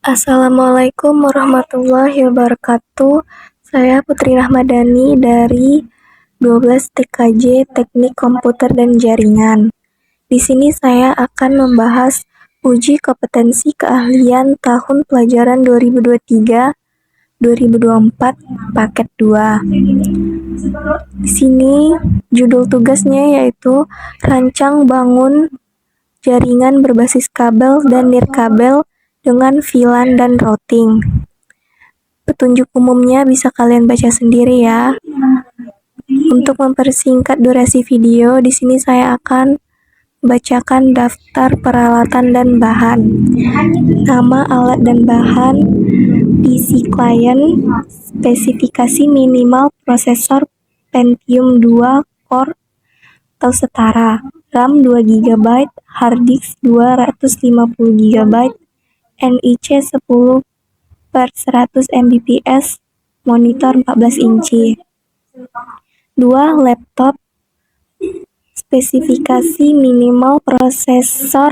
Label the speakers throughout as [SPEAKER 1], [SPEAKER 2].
[SPEAKER 1] Assalamualaikum warahmatullahi wabarakatuh. Saya Putri Rahmadani dari 12 TKJ Teknik Komputer dan Jaringan. Di sini saya akan membahas uji kompetensi keahlian tahun pelajaran 2023-2024 paket 2. Di sini judul tugasnya yaitu rancang bangun jaringan berbasis kabel dan nirkabel dengan VLAN dan routing. Petunjuk umumnya bisa kalian baca sendiri ya. Untuk mempersingkat durasi video, di sini saya akan bacakan daftar peralatan dan bahan. Nama alat dan bahan, PC client, spesifikasi minimal prosesor Pentium 2 core atau setara, RAM 2 GB, hard disk 250 GB, NIC 10/100 Mbps, monitor 14 inci. 2. Laptop, spesifikasi minimal prosesor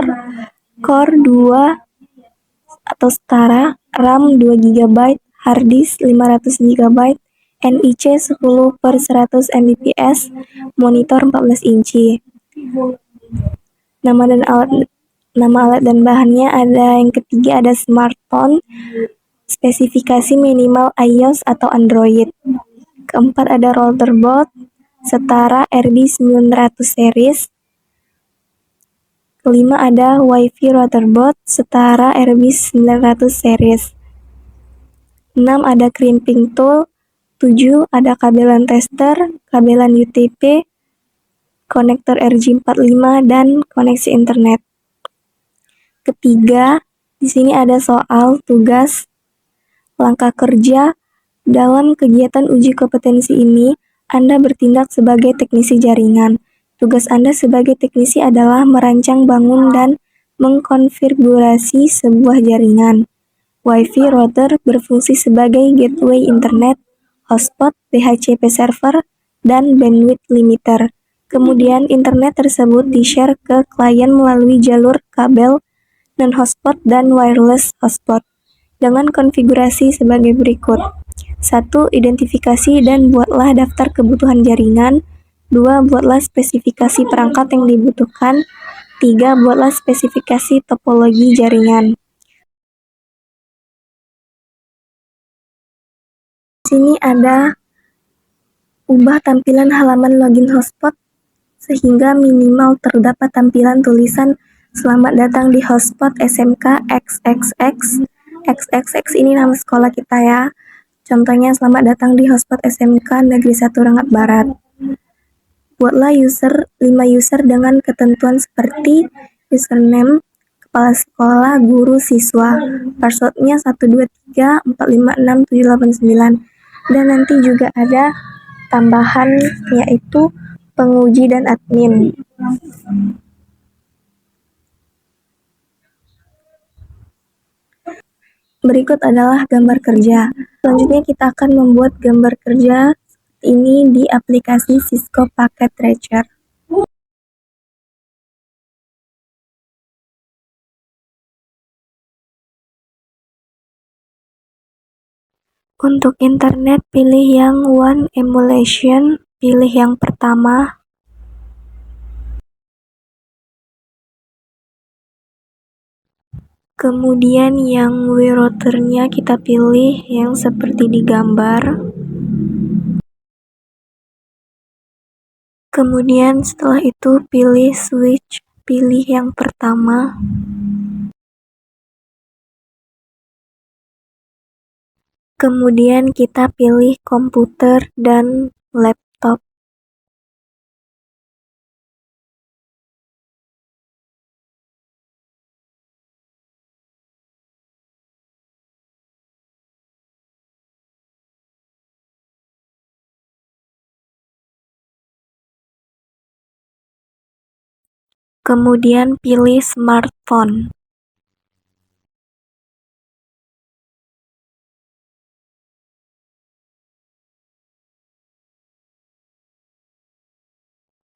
[SPEAKER 1] Core 2 atau setara, RAM 2 GB, hard disk 500 GB, NIC 10/100 Mbps, monitor 14 inci. Nama alat dan bahannya ada yang ketiga ada smartphone, spesifikasi minimal iOS atau Android. Keempat ada routerboard, setara RB900 series. Kelima ada WiFi routerboard, setara RB900 series. 6 ada crimping tool. 7 ada kabelan tester, kabelan UTP, konektor RJ45 dan koneksi internet. Ketiga, di sini ada soal tugas langkah kerja. Dalam kegiatan uji kompetensi ini, Anda bertindak sebagai teknisi jaringan. Tugas Anda sebagai teknisi adalah merancang, bangun, dan mengkonfigurasi sebuah jaringan. WiFi router berfungsi sebagai gateway internet, hotspot, DHCP server, dan bandwidth limiter. Kemudian internet tersebut di-share ke klien melalui jalur kabel non-hotspot dan wireless hotspot dengan konfigurasi sebagai berikut. 1. Identifikasi dan buatlah daftar kebutuhan jaringan. 2. Buatlah spesifikasi perangkat yang dibutuhkan. 3. Buatlah spesifikasi topologi jaringan. Di sini ada ubah tampilan halaman login hotspot sehingga minimal terdapat tampilan tulisan selamat datang di hotspot SMK XXX. XXX ini nama sekolah kita ya. Contohnya selamat datang di hotspot SMK Negeri 1 Rengat Barat. Buatlah 5 user dengan ketentuan seperti username, kepala sekolah, guru, siswa. Passwordnya 123456789. Dan nanti juga ada tambahan yaitu penguji dan admin. Berikut adalah gambar kerja. Selanjutnya kita akan membuat gambar kerja ini di aplikasi Cisco Packet Tracer. Untuk internet, pilih yang One Emulation, pilih yang pertama. Kemudian yang routernya kita pilih yang seperti di gambar. Kemudian setelah itu pilih switch, pilih yang pertama. Kemudian kita pilih komputer dan laptop. Kemudian pilih smartphone.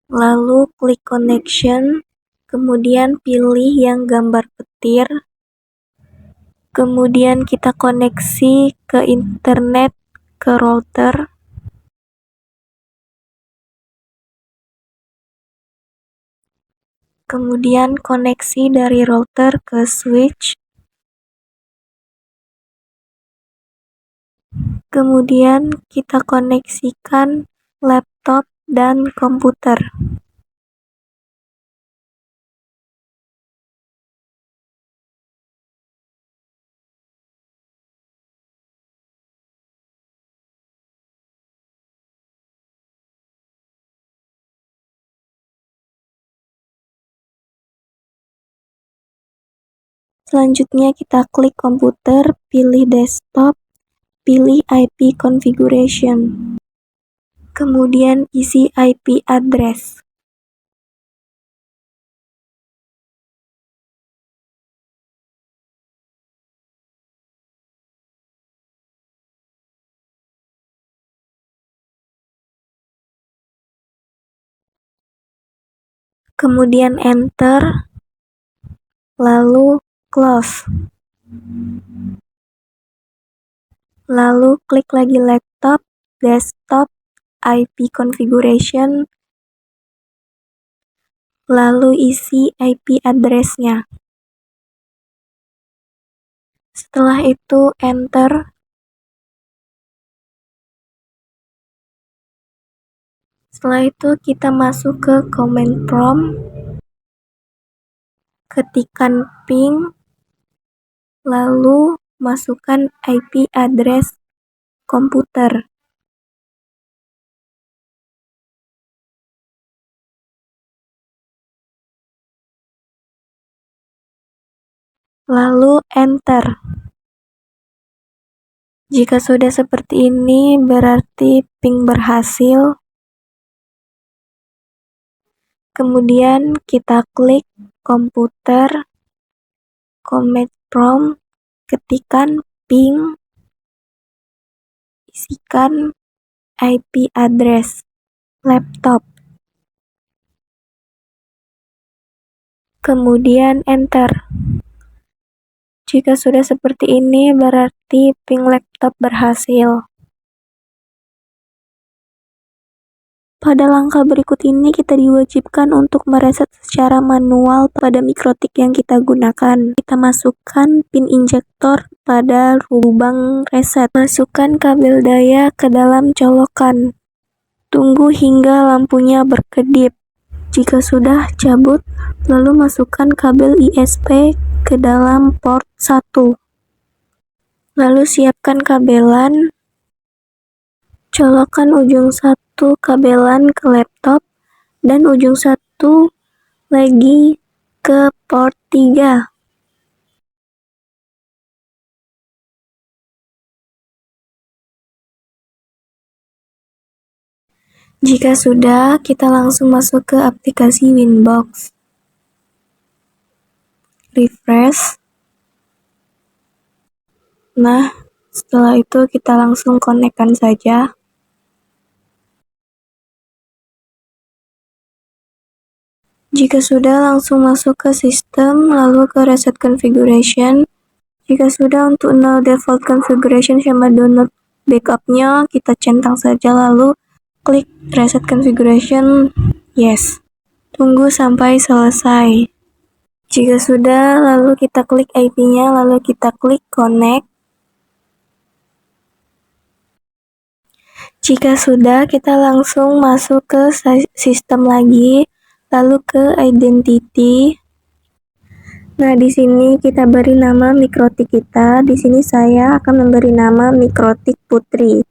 [SPEAKER 1] Lalu klik connection, kemudian pilih yang gambar petir. Kemudian kita koneksi ke internet, ke router. Kemudian koneksi dari router ke switch. Kemudian kita koneksikan laptop dan komputer. Selanjutnya kita klik komputer, pilih desktop, pilih IP configuration. Kemudian isi IP address. Kemudian enter, lalu close. Lalu klik lagi laptop, desktop, IP configuration, lalu isi IP address-nya. Setelah itu enter. Setelah itu kita masuk ke command prompt, ketikkan ping, lalu masukkan IP address komputer. Lalu enter. Jika sudah seperti ini, berarti ping berhasil. Kemudian kita klik komputer, command prompt, ketikkan ping, isikan IP address laptop. Kemudian enter. Jika sudah seperti ini, berarti ping laptop berhasil. Pada langkah berikut ini, kita diwajibkan untuk mereset secara manual pada mikrotik yang kita gunakan. Kita masukkan pin injektor pada lubang reset. Masukkan kabel daya ke dalam colokan. Tunggu hingga lampunya berkedip. Jika sudah, cabut, lalu masukkan kabel ISP ke dalam port 1. Lalu siapkan kabelan. Colokan ujung satu kabelan ke laptop dan ujung satu lagi ke port 3. Jika sudah, kita langsung masuk ke aplikasi Winbox. Refresh. Nah, setelah itu kita langsung konekkan saja. Jika sudah, langsung masuk ke sistem, lalu ke reset configuration. Jika sudah, untuk no default configuration sama download backupnya, kita centang saja lalu klik reset configuration, yes. Tunggu sampai selesai. Jika sudah, lalu kita klik IP-nya, lalu kita klik connect. Jika sudah, kita langsung masuk ke sistem lagi, lalu ke identity. Nah, di sini kita beri nama mikrotik kita. Di sini saya akan memberi nama mikrotik putri.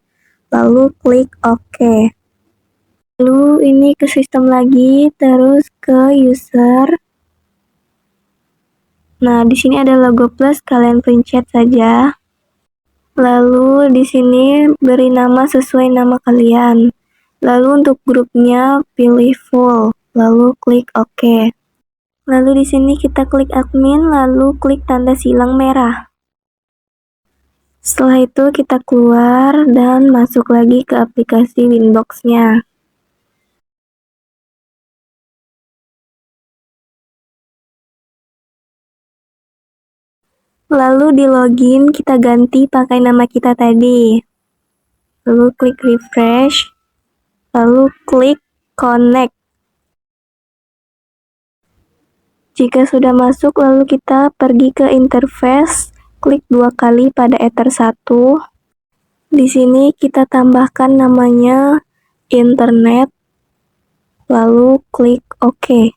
[SPEAKER 1] Lalu klik OK. Lalu ini ke sistem lagi, terus ke user. Nah, di sini ada logo plus, kalian pencet saja. Lalu di sini beri nama sesuai nama kalian. Lalu untuk grupnya pilih full, lalu klik OK. Lalu di sini kita klik admin, lalu klik tanda silang merah. Setelah itu kita keluar dan masuk lagi ke aplikasi Winbox-nya. Lalu di login kita ganti pakai nama kita tadi. Lalu klik refresh. Lalu klik connect. Jika sudah masuk, lalu kita pergi ke interface, klik 2 kali pada Ether 1. Di sini kita tambahkan namanya internet, lalu klik OK.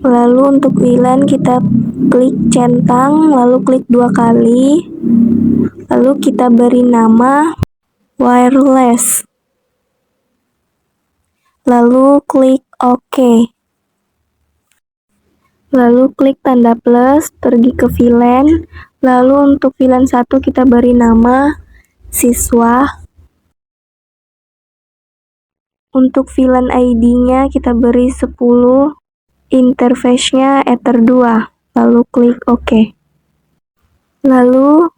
[SPEAKER 1] Lalu untuk VLAN kita klik centang, lalu klik 2 kali, lalu kita beri nama wireless. Lalu klik OK. Lalu klik tanda plus, pergi ke VLAN. Lalu untuk VLAN 1 kita beri nama siswa. Untuk VLAN ID-nya kita beri 10. Interface-nya Ether 2. Lalu klik OK. Lalu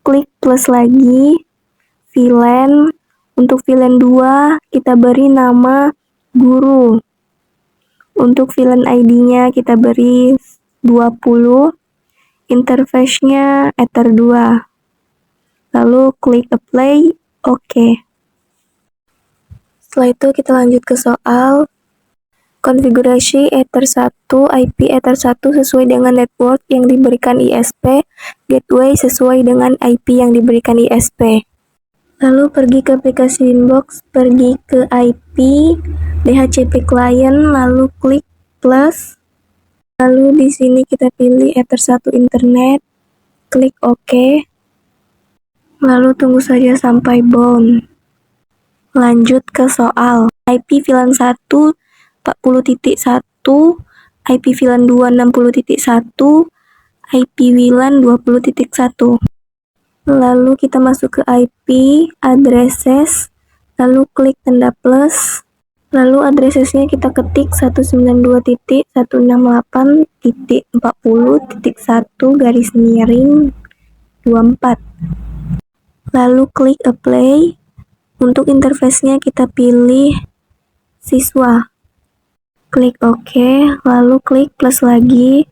[SPEAKER 1] klik plus lagi. VLAN. Untuk VLAN 2 kita beri nama guru. Untuk VLAN ID-nya kita beri 20. Interface-nya Ether 2. Lalu klik apply, OK. Setelah itu kita lanjut ke soal konfigurasi Ether 1, IP Ether 1 sesuai dengan network yang diberikan ISP, gateway sesuai dengan IP yang diberikan ISP. Lalu pergi ke aplikasi Winbox, pergi ke IP, DHCP client, lalu klik plus. Lalu di sini kita pilih Ether 1 internet, klik OK. Lalu tunggu saja sampai bound. Lanjut ke soal. IP VLAN 1 40.1, IP VLAN 2 60.1, IP WLAN 20.1. Lalu kita masuk ke IP, addresses, lalu klik tanda plus, lalu addressesnya kita ketik 192.168.40.1/24. Lalu klik apply. Untuk interface-nya kita pilih siswa. Klik OK, lalu klik plus lagi.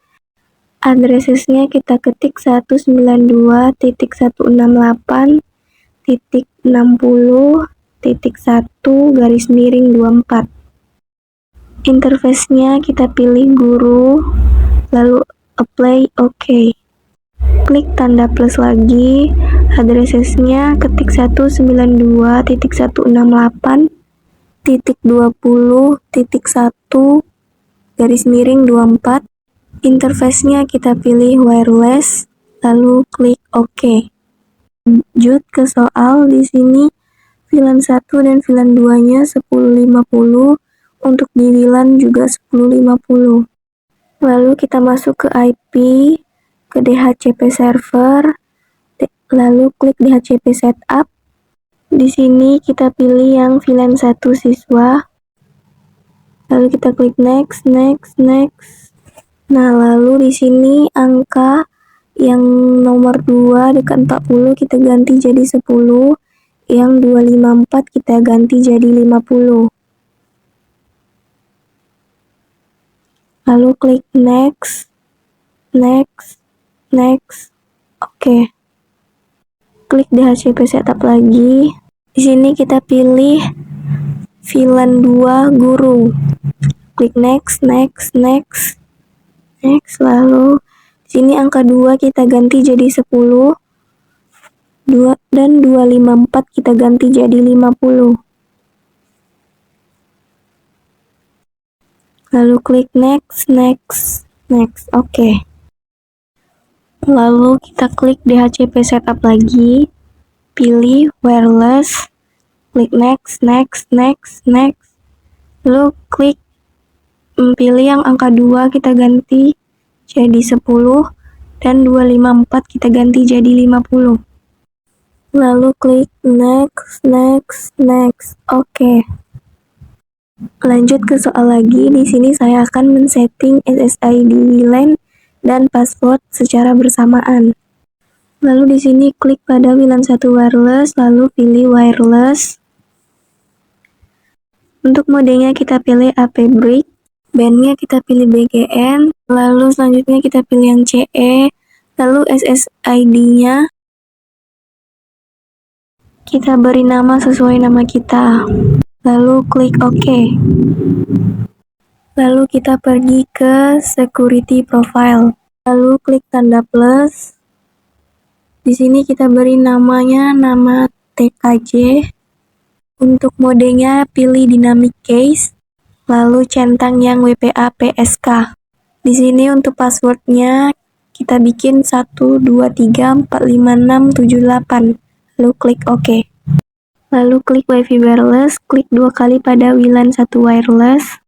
[SPEAKER 1] Addressesnya kita ketik 192.168.60.1/24. Interface-nya kita pilih guru, lalu apply OK. Klik tanda plus lagi. Addressesnya ketik 192.168.20.1/24. Interface-nya kita pilih wireless, lalu klik OK. Lanjut ke soal. Di sini VLAN 1 dan VLAN 2-nya 1050, untuk di WLAN juga 1050. Lalu kita masuk ke IP, ke DHCP server, lalu klik DHCP setup. Di sini kita pilih yang VLAN 1 siswa. Lalu kita klik next, next, next. Nah, lalu di sini angka yang nomor 2 dekat 40 kita ganti jadi 10, yang 254 kita ganti jadi 50. Lalu klik next, next, next. Oke. Klik DHCP setup lagi. Di sini kita pilih VLAN 2 guru. Klik next, next, next. Next, lalu di sini angka 2 kita ganti jadi 10. 2 dan 254 kita ganti jadi 50. Lalu klik next, next, next. Oke. Lalu kita klik DHCP setup lagi. Pilih wireless. Klik next, next, next, next. Lalu klik pilih yang angka 2 kita ganti jadi 10 dan 254 kita ganti jadi 50. Lalu klik next, next, next. Oke. Lanjut ke soal lagi. Di sini saya akan men-setting SSID WLAN dan password secara bersamaan. Lalu di sini klik pada WLAN 1 wireless, lalu pilih wireless. Untuk modenya kita pilih AP Brick. Bandnya kita pilih BGN, lalu selanjutnya kita pilih yang CE, lalu SSID-nya kita beri nama sesuai nama kita, lalu klik OK. Lalu kita pergi ke security profile, lalu klik tanda plus. Di sini kita beri namanya nama TKJ. Untuk modenya pilih dynamic case, lalu centang yang WPA PSK. Di sini untuk passwordnya kita bikin 123456778, lalu klik OK. Lalu klik WiFi wireless, klik 2 kali pada WLAN 1 wireless,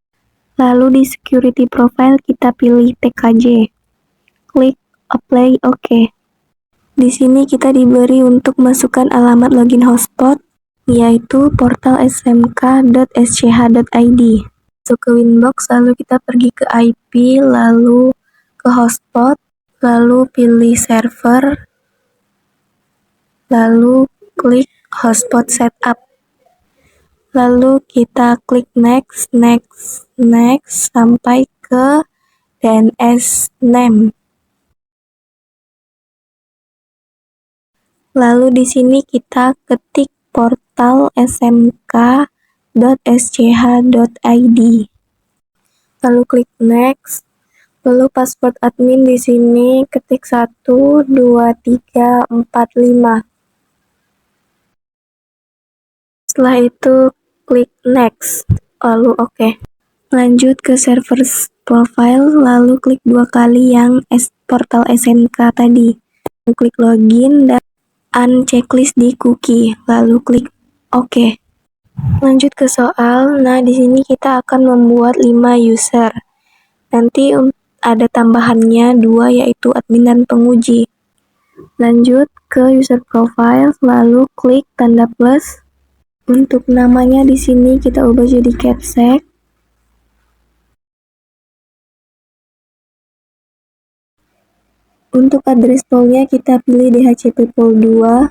[SPEAKER 1] lalu di security profile kita pilih TKJ, klik apply OK. Di sini kita diberi untuk masukkan alamat login hotspot, yaitu portal smk.sch.id. Masuk ke Winbox, lalu kita pergi ke IP, lalu ke hotspot, lalu pilih server, lalu klik hotspot setup. Lalu kita klik next, sampai ke DNS name. Lalu di sini kita ketik portal smk.sch.id. Lalu klik next. Lalu password admin di sini ketik 12345. Setelah itu klik next, lalu OK. Lanjut ke server profile, lalu klik 2 kali yang portal SMK tadi. Lalu klik login dan unchecklist di cookie, lalu klik OK. Lanjut ke soal. Nah, di sini kita akan membuat 5 user. Nanti ada tambahannya 2, yaitu admin dan penguji. Lanjut ke user profile, lalu klik tanda plus. Untuk namanya di sini kita ubah jadi capsec. Untuk address poolnya kita pilih DHCP pool 2.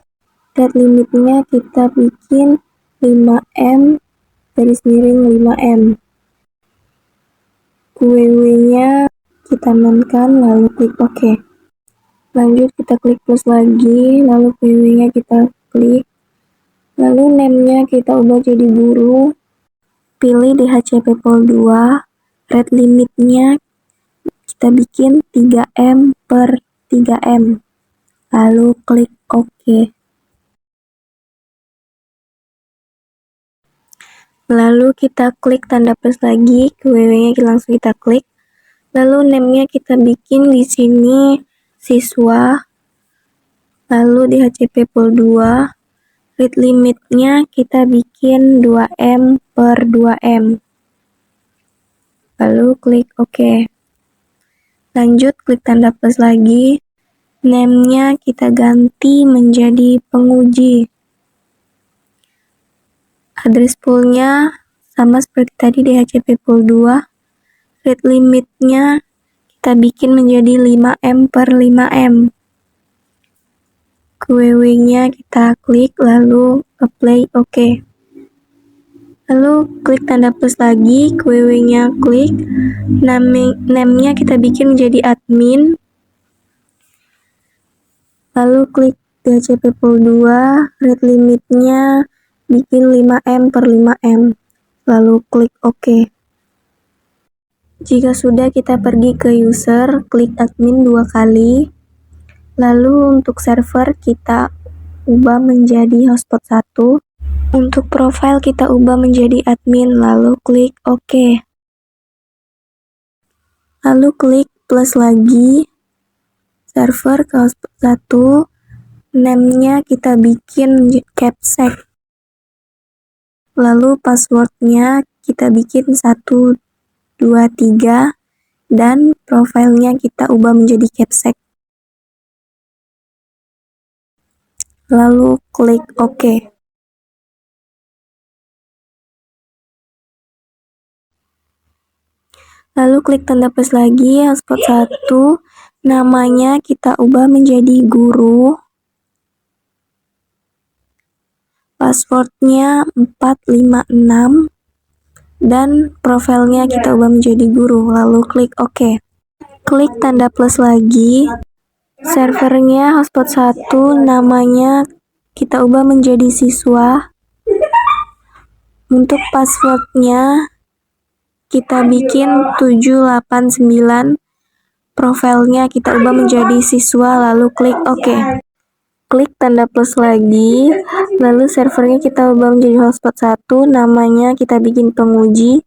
[SPEAKER 1] Red limitnya kita bikin 5M garis miring 5M. QW-nya kita nonkan, lalu klik OK. Lanjut kita klik plus lagi, lalu QW-nya kita klik. Lalu name-nya kita ubah jadi guru. Pilih DHCP pool 2. Red limitnya kita bikin 3M per 3M. Lalu klik OK. Lalu kita klik tanda plus lagi, QW-nya langsung kita klik. Lalu name-nya kita bikin di sini siswa. Lalu di HCP pool 2, read limit-nya kita bikin 2M per 2M. Lalu klik OK. Lanjut klik tanda plus lagi. Name-nya kita ganti menjadi penguji. Address pool-nya sama seperti tadi di HCP pool 2. Read limit-nya kita bikin menjadi 5M per 5M. QW-nya kita klik, lalu apply OK. Lalu klik tanda plus lagi, QW-nya klik, name-nya kita bikin menjadi admin. Lalu klik DHCP pool 2, read limitnya bikin 5M per 5M. Lalu klik OK. Jika sudah, kita pergi ke user, klik admin 2 kali. Lalu untuk server kita ubah menjadi hotspot 1. Untuk profile kita ubah menjadi admin, lalu klik OK. Lalu klik plus lagi, server ke hotspot 1. Name-nya kita bikin capsec. Lalu passwordnya kita bikin 123 dan profilnya kita ubah menjadi capsec. Lalu klik OK. Lalu klik tanda plus lagi, hotspot 1, namanya kita ubah menjadi guru. Passwordnya 456. dan profilnya kita ubah menjadi guru, lalu klik OK. Klik tanda plus lagi, servernya hotspot 1, namanya kita ubah menjadi siswa. Untuk passwordnya kita bikin 789, profilnya kita ubah menjadi siswa, lalu klik OK. Klik tanda plus lagi, lalu servernya kita ubah menjadi hotspot 1, namanya kita bikin penguji,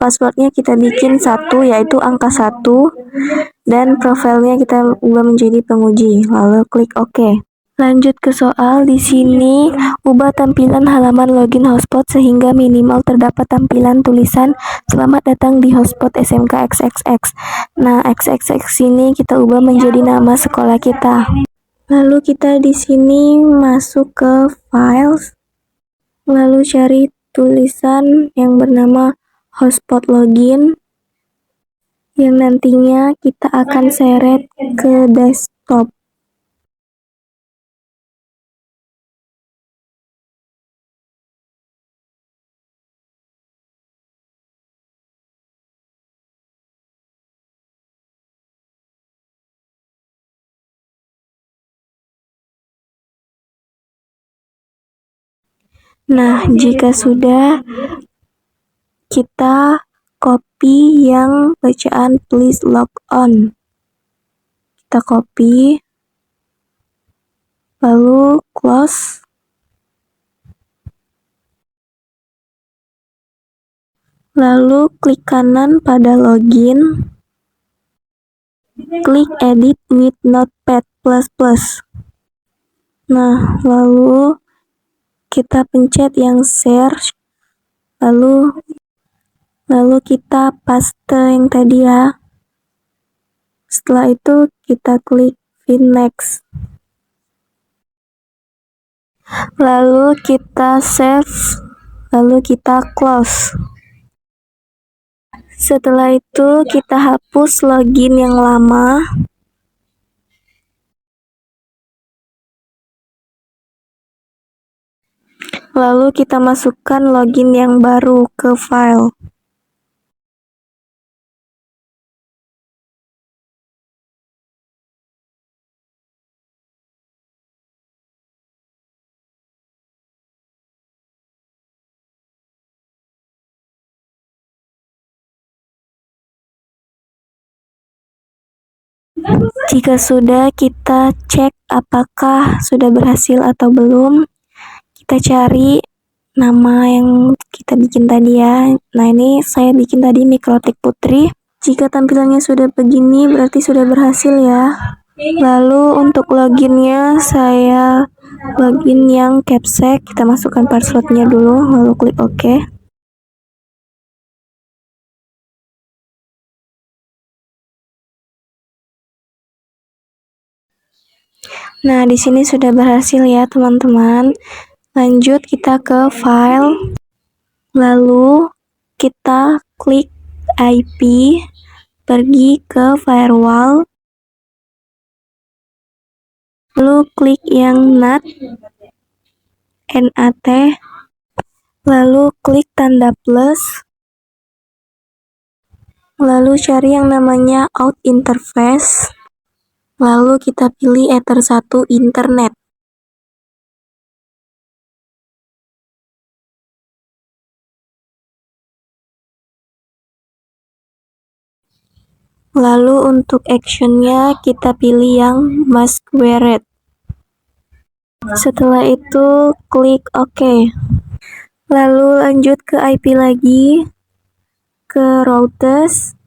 [SPEAKER 1] passwordnya kita bikin 1, yaitu angka 1, dan profilnya kita ubah menjadi penguji, lalu klik OK. Lanjut ke soal. Di sini ubah tampilan halaman login hotspot sehingga minimal terdapat tampilan tulisan selamat datang di hotspot SMK XXX. Nah, XXX ini kita ubah menjadi nama sekolah kita. Lalu kita di sini masuk ke files, lalu cari tulisan yang bernama hotspot login yang nantinya kita akan seret ke desktop. Nah, jika sudah, kita copy yang bacaan please log on. Kita copy, lalu close. Lalu klik kanan pada login. Klik edit with notepad++. Nah, lalu kita pencet yang search, lalu kita paste yang tadi ya. Setelah itu kita klik fin next, lalu kita save, lalu kita close. Setelah itu kita hapus login yang lama. Lalu kita masukkan login yang baru ke file. Jika sudah, kita cek apakah sudah berhasil atau belum. Kita cari nama yang kita bikin tadi ya. Nah, ini saya bikin tadi Mikrotik Putri. Jika tampilannya sudah begini, berarti sudah berhasil ya. Lalu untuk loginnya, saya login yang capsec. Kita masukkan passwordnya dulu, lalu klik OK. Nah, di sini sudah berhasil ya teman-teman. Lanjut kita ke file, lalu kita klik IP, pergi ke firewall, lalu klik yang NAT, lalu klik tanda plus, lalu cari yang namanya out interface, lalu kita pilih Ether 1 internet. Lalu untuk actionnya kita pilih yang masquerade. Setelah itu klik OK. Lalu lanjut ke IP lagi, ke routers.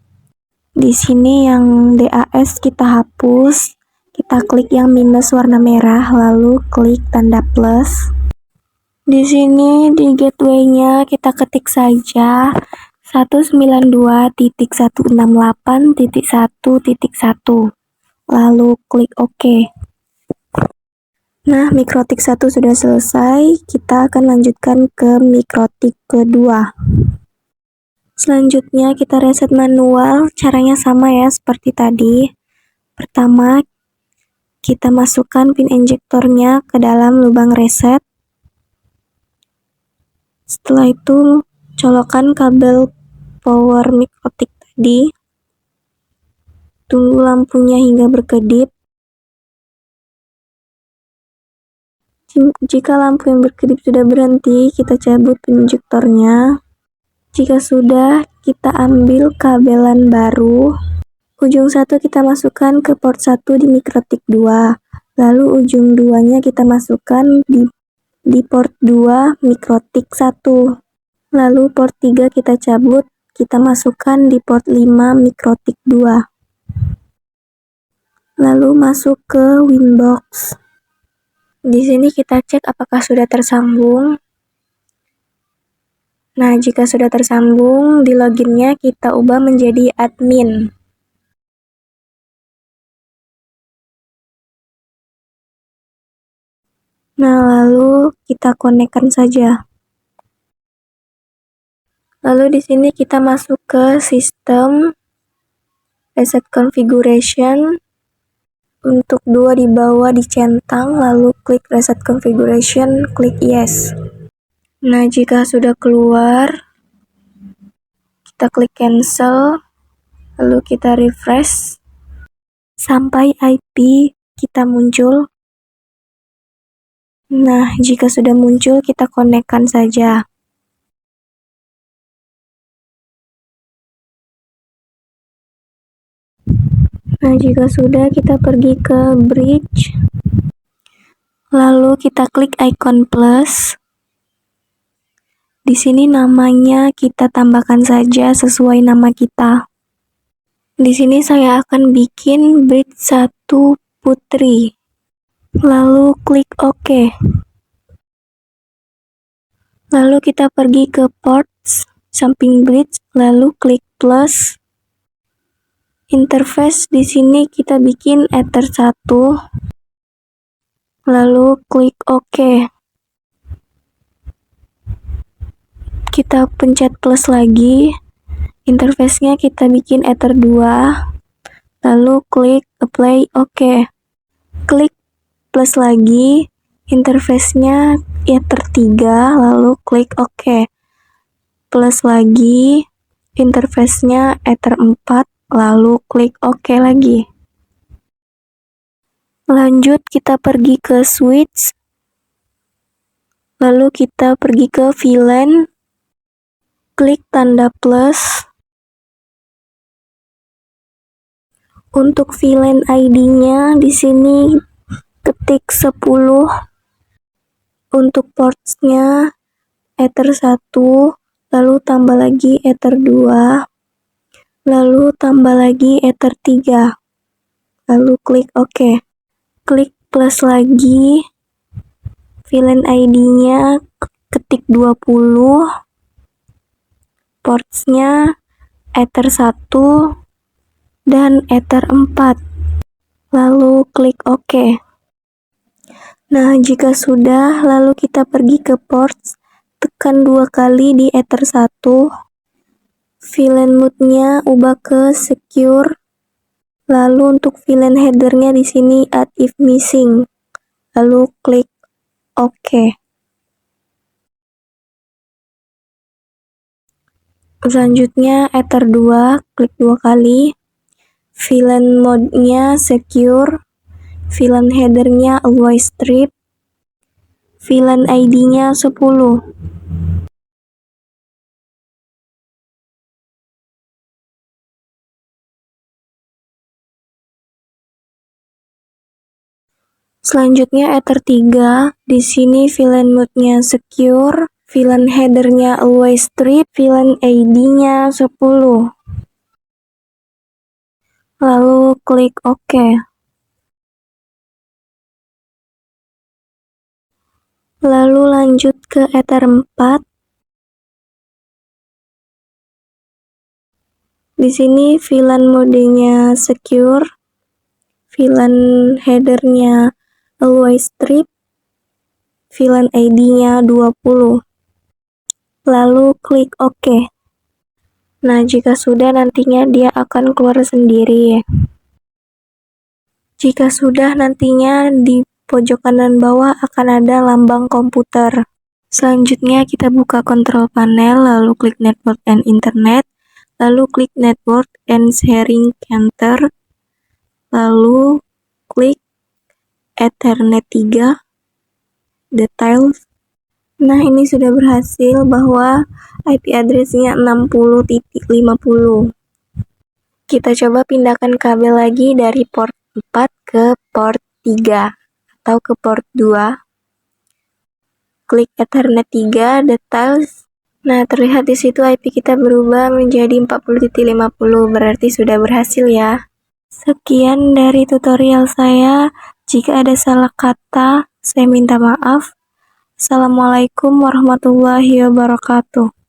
[SPEAKER 1] Di sini yang DAS kita hapus. Kita klik yang minus warna merah, lalu klik tanda plus. Di sini di gateway-nya kita ketik saja 192.168.1.1, lalu klik OK. Nah, Mikrotik 1 sudah selesai. Kita akan lanjutkan ke Mikrotik kedua. Selanjutnya kita reset manual. Caranya sama ya seperti tadi. Pertama, kita masukkan pin injektornya ke dalam lubang reset. Setelah itu Colokan kabel power mikrotik tadi. Tunggu lampunya hingga berkedip. Jika lampu yang berkedip sudah berhenti, kita cabut injektornya. Jika sudah, kita ambil kabelan baru. Ujung satu kita masukkan ke port 1 di mikrotik 2. Lalu ujung 2-nya kita masukkan di port 2 mikrotik 1. Lalu port 3 kita cabut, kita masukkan di port 5 mikrotik 2. Lalu masuk ke Winbox. Di sini kita cek apakah sudah tersambung. Nah, jika sudah tersambung, di loginnya kita ubah menjadi admin. Nah, lalu kita konekkan saja. Lalu di sini kita masuk ke sistem, reset configuration. Untuk 2 di bawah dicentang, lalu klik reset configuration, klik yes. Nah, jika sudah keluar, kita klik cancel, lalu kita refresh, sampai IP kita muncul. Nah, jika sudah muncul, kita konekkan saja. Nah, jika sudah, kita pergi ke bridge. Lalu kita klik icon plus. Di sini namanya kita tambahkan saja sesuai nama kita. Di sini saya akan bikin bridge 1 putri. Lalu klik OK. Lalu kita pergi ke ports, samping bridge, lalu klik plus. Interface di sini kita bikin Ether 1. Lalu klik OK. Kita pencet plus lagi. Interface-nya kita bikin Ether 2. Lalu klik apply OK. Klik plus lagi. Interface-nya Ether 3. Lalu klik OK. Plus lagi. Interface-nya Ether 4. Lalu klik OK lagi. Lanjut kita pergi ke switch. Lalu kita pergi ke VLAN. Klik tanda plus. Untuk VLAN ID-nya di sini ketik 10. Untuk ports-nya Ether 1, lalu tambah lagi Ether 2. Lalu tambah lagi Ether 3. Lalu klik OK. Klik plus lagi. VLAN ID-nya ketik 20. Ports-nya Ether 1 dan Ether 4. Lalu klik OK. Nah, jika sudah, lalu kita pergi ke ports, tekan 2 kali di Ether 1. VLAN mode-nya ubah ke secure. Lalu untuk VLAN header-nya di sini add if missing. Lalu klik OK. Selanjutnya Ether 2, klik 2 kali. VLAN mode-nya secure. VLAN header-nya always strip. VLAN ID-nya 10. Selanjutnya Ether 3, di sini VLAN mode-nya secure, VLAN header-nya always strip, VLAN ID-nya 10. Lalu klik OK. Lalu lanjut ke Ether 4. Di sini VLAN modenya secure, VLAN header-nya always strip, VLAN ID-nya 20. Lalu klik OK. Nah, jika sudah, nantinya dia akan keluar sendiri. Jika sudah, nantinya di pojok kanan bawah akan ada lambang komputer. Selanjutnya kita buka control panel, lalu klik network and internet, lalu klik network and sharing center, lalu klik Ethernet 3 details. Nah, ini sudah berhasil bahwa IP address-nya 60.50. Kita coba pindahkan kabel lagi dari port 4 ke port 3 atau ke port 2. Klik Ethernet 3 details. Nah, terlihat di situ IP kita berubah menjadi 40.50, berarti sudah berhasil ya. Sekian dari tutorial saya. Jika ada salah kata, saya minta maaf. Assalamualaikum warahmatullahi wabarakatuh.